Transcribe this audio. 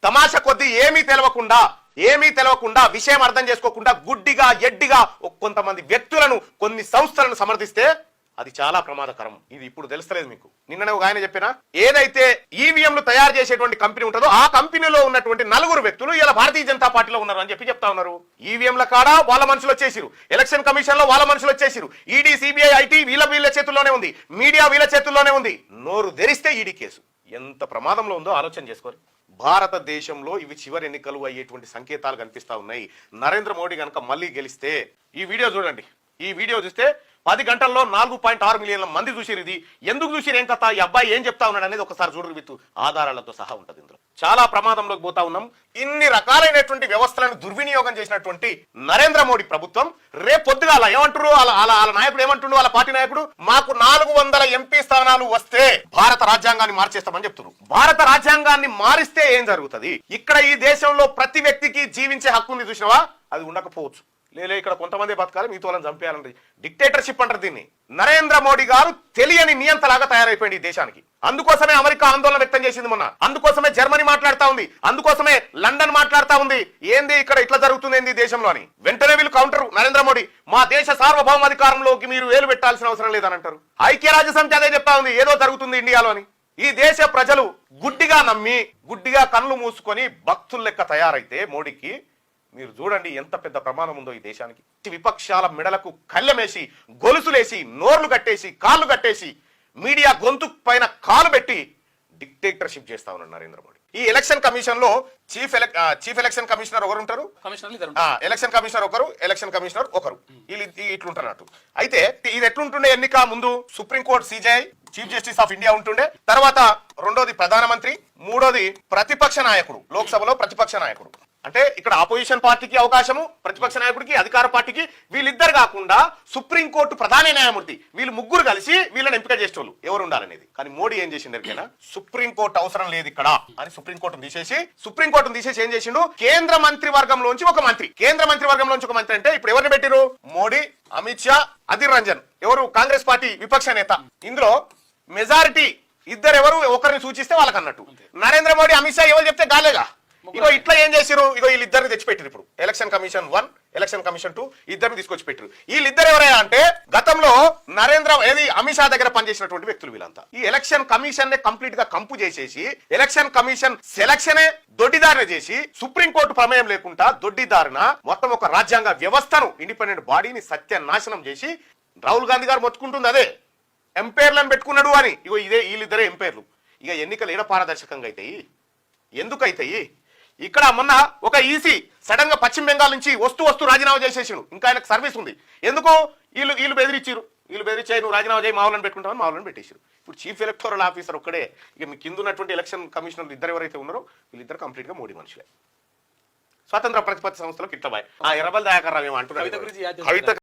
తమాషా కొద్దీ ఏమీ తెలవకుండా విషయం అర్థం చేసుకోకుండా గుడ్డిగా ఎడ్డిగా కొంతమంది వ్యక్తులను కొన్ని సంస్థలను సమర్థిస్తే అది చాలా ప్రమాదకరం. ఇది ఇప్పుడు తెలుస్తలేదు మీకు. నిన్ననే ఒక ఆయన చెప్పినా, ఏదైతే ఈవీఎంలు తయారు చేసేటువంటి కంపెనీ ఉంటుందో ఆ కంపెనీలో ఉన్నటువంటి 4 వ్యక్తులు ఇలా భారతీయ జనతా పార్టీలో ఉన్నారు అని చెప్తా ఉన్నారు. ఈవీఎంల కాడ వాళ్ళ మనుషులు వచ్చేసిరు, ఎలక్షన్ కమిషన్ లో వాళ్ళ మనుషులు వచ్చేసిరు, ఈడీ సిబిఐ ఐటీ వీళ్ళ చేతుల్లోనే ఉంది, మీడియా వీళ్ళ చేతుల్లోనే ఉంది. నోరు తెరిస్తే ఈడీ కేసు. ఎంత ప్రమాదంలో ఉందో ఆలోచన చేసుకోరు. భారతదేశంలో ఇవి చివరి ఎన్నికలు అయ్యేటువంటి సంకేతాలు కనిపిస్తా ఉన్నాయి. నరేంద్ర మోడీ కనుక మళ్ళీ గెలిస్తే, ఈ వీడియో చూడండి, ఈ వీడియో చూస్తే 10 గంటల్లో 4.6 మిలియన్ల మంది చూసిరు. ఇది ఎందుకు చూసిరు, ఏం కథ, ఈ అబ్బాయి ఏం చెప్తా ఉన్నాడు అనేది ఒకసారి చూడరు, విత్ ఆధారాలతో సహా ఉంటుంది. ఇందులో చాలా ప్రమాదంలోకి పోతా ఉన్నాం. ఇన్ని రకాలైనటువంటి వ్యవస్థలను దుర్వినియోగం చేసినటువంటి నరేంద్ర మోడీ ప్రభుత్వం రేపొద్దుగాల ఏమంటారు, వాళ్ళ నాయకుడు ఏమంటుండు, వాళ్ళ పార్టీ నాయకుడు, మాకు 400 ఎంపీ స్థానాలు వస్తే భారత రాజ్యాంగాన్ని మార్చేస్తామని చెప్తున్నారు. భారత రాజ్యాంగాన్ని మారిస్తే ఏం జరుగుతుంది? ఇక్కడ ఈ దేశంలో ప్రతి వ్యక్తికి జీవించే హక్కు ఉంది, చూసినవా? అది ఉండకపోవచ్చు. లేలే ఇక్కడ కొంతమంది బతకాలి, మీతో వాళ్ళని చంపేయాలంటే డిక్టేటర్షిప్ అంటారు దీన్ని. నరేంద్ర మోడీ గారు తెలియని నియంతలాగా తయారైపోయింది ఈ దేశానికి. అందుకోసమే అమెరికా ఆందోళన వ్యక్తం చేసింది మొన్న, అందుకోసమే జర్మనీ మాట్లాడుతా ఉంది, అందుకోసమే లండన్ మాట్లాడుతా ఉంది. ఏంది ఇక్కడ ఇట్లా జరుగుతుంది ఏంది దేశంలో అని. వెంటనే వీళ్ళు కౌంటర్, నరేంద్ర మోడీ మా దేశ సార్వభౌమాధికారంలోకి మీరు వేలు పెట్టాల్సిన అవసరం లేదని అంటారు. ఐక్యరాజ్య సమితి అదే చెప్తా ఉంది, ఏదో జరుగుతుంది ఇండియాలో అని. ఈ దేశ ప్రజలు గుడ్డిగా నమ్మి, గుడ్డిగా కళ్ళు మూసుకొని భక్తుల లెక్క తయారైతే మోడీకి, మీరు చూడండి ఎంత పెద్ద ప్రమాదం ఉందో ఈ దేశానికి. విపక్షాల మెడలకు కళ్ళమేసి, గొలుసులేసి, నోర్లు కట్టేసి, కాళ్ళు కట్టేసి, మీడియా గొంతు పైన కాలు పెట్టి డిక్టేటర్షిప్ చేస్తా ఉన్నారు నరేంద్ర మోడీ. ఈ ఎలక్షన్ కమిషన్ లో చీఫ్ ఎలక్షన్ కమిషనర్ ఒకరు ఉంటారు, ఎలక్షన్ కమిషనర్ ఒకరు, ఎలక్షన్ కమిషనర్ ఒకరు, వీళ్ళు ఇట్లుంటారు. అయితే ఇది ఎట్లుంటుండే, ఎన్నిక ముందు supreme court CJI, chief justice of India ఉంటుండే, తర్వాత రెండోది ప్రధానమంత్రి, మూడోది ప్రతిపక్ష నాయకుడు, లోక్సభలో ప్రతిపక్ష నాయకుడు. అంటే ఇక్కడ ఆపోజిషన్ పార్టీకి అవకాశము, ప్రతిపక్ష నాయకుడికి, అధికార పార్టీకి. వీళ్ళిద్దరు కాకుండా సుప్రీంకోర్టు ప్రధాన న్యాయమూర్తి, వీళ్ళు ముగ్గురు కలిసి వీళ్ళని ఎంపిక చేసేవాళ్ళు ఎవరు ఉండాలనేది. కానీ మోడీ ఏం చేసిండు ఎరికైనా, సుప్రీంకోర్టు అవసరం లేదు ఇక్కడ అని సుప్రీంకోర్టును తీసేసి ఏం చేసిండు, కేంద్ర మంత్రి వర్గంలోంచి ఒక మంత్రి, అంటే ఇప్పుడు ఎవరిని పెట్టిరు, మోడీ, అమిత్ షా, అధీర్ రంజన్, ఎవరు కాంగ్రెస్ పార్టీ విపక్ష నేత. ఇందులో మెజారిటీ ఇద్దరు ఎవరు ఒకరిని సూచిస్తే వాళ్ళకి అన్నట్టు. నరేంద్ర మోడీ, అమిత్ షా ఎవరు చెప్తే గాలేగా. ఇగో ఇట్లా ఏం చేసిరు, ఇగో వీళ్ళిద్దరిని తెచ్చిపెట్టిరు. ఇప్పుడు ఎలక్షన్ కమిషన్ 1, ఎలక్షన్ కమిషన్ 2 ఇద్దరిని తీసుకొచ్చి పెట్టిరు. వీళ్ళిద్దరు ఎవరైనా అంటే గతంలో అమిత్ షా దగ్గర పనిచేసినటువంటి వ్యక్తులు వీళ్ళంతా. ఈ ఎలక్షన్ కమిషన్ నే కంప్లీట్ గా కంపు చేసేసి, ఎలక్షన్ కమిషన్ సెలక్షనే దొడ్డిదారిన చేసి, సుప్రీంకోర్టు ప్రమేయం లేకుండా దొడ్డిదారిన మొత్తం ఒక రాజ్యాంగ వ్యవస్థను, ఇండిపెండెంట్ బాడీని సత్యనాశనం చేసి, రాహుల్ గాంధీ గారు మొత్తుకుంటుంది అదే, ఎంపైర్లను పెట్టుకున్నాడు అని. ఇగో వీళ్ళిద్దరే ఎంపైర్లు. ఇక ఎన్నికలు ఏడ పారదర్శకంగా అవుతాయి, ఎందుకు అవుతాయి? ఇక్కడ మొన్న ఒక ఈసీ సడన్ గా పశ్చిమ బెంగాల్ నుంచి వస్తూ రాజీనామా చేసేసాడు. ఇంకా ఆయనకు సర్వీస్ ఉంది. ఎందుకు? వీళ్ళు బెదిరించారు, నువ్వు రాజీనామా చేయి, మావులను పెట్టుకుంటామని మావులను పెట్టేశారు. ఇప్పుడు చీఫ్ ఎలక్టోరల్ ఆఫీసర్ ఒక్కడే. ఇక మీ కింద ఉన్నటువంటి ఎలక్షన్ కమిషనర్లు ఇద్దరు ఎవరైతే ఉన్నారో వీళ్ళిద్దరు కంప్లీట్ గా మోడీ మనుషులే. స్వతంత్ర ప్రతిపత్తి సంస్థలకు ఇట్లా బాయ్. ఎర్రబల్ దయాకర్ రావు ఏమంటున్నారు,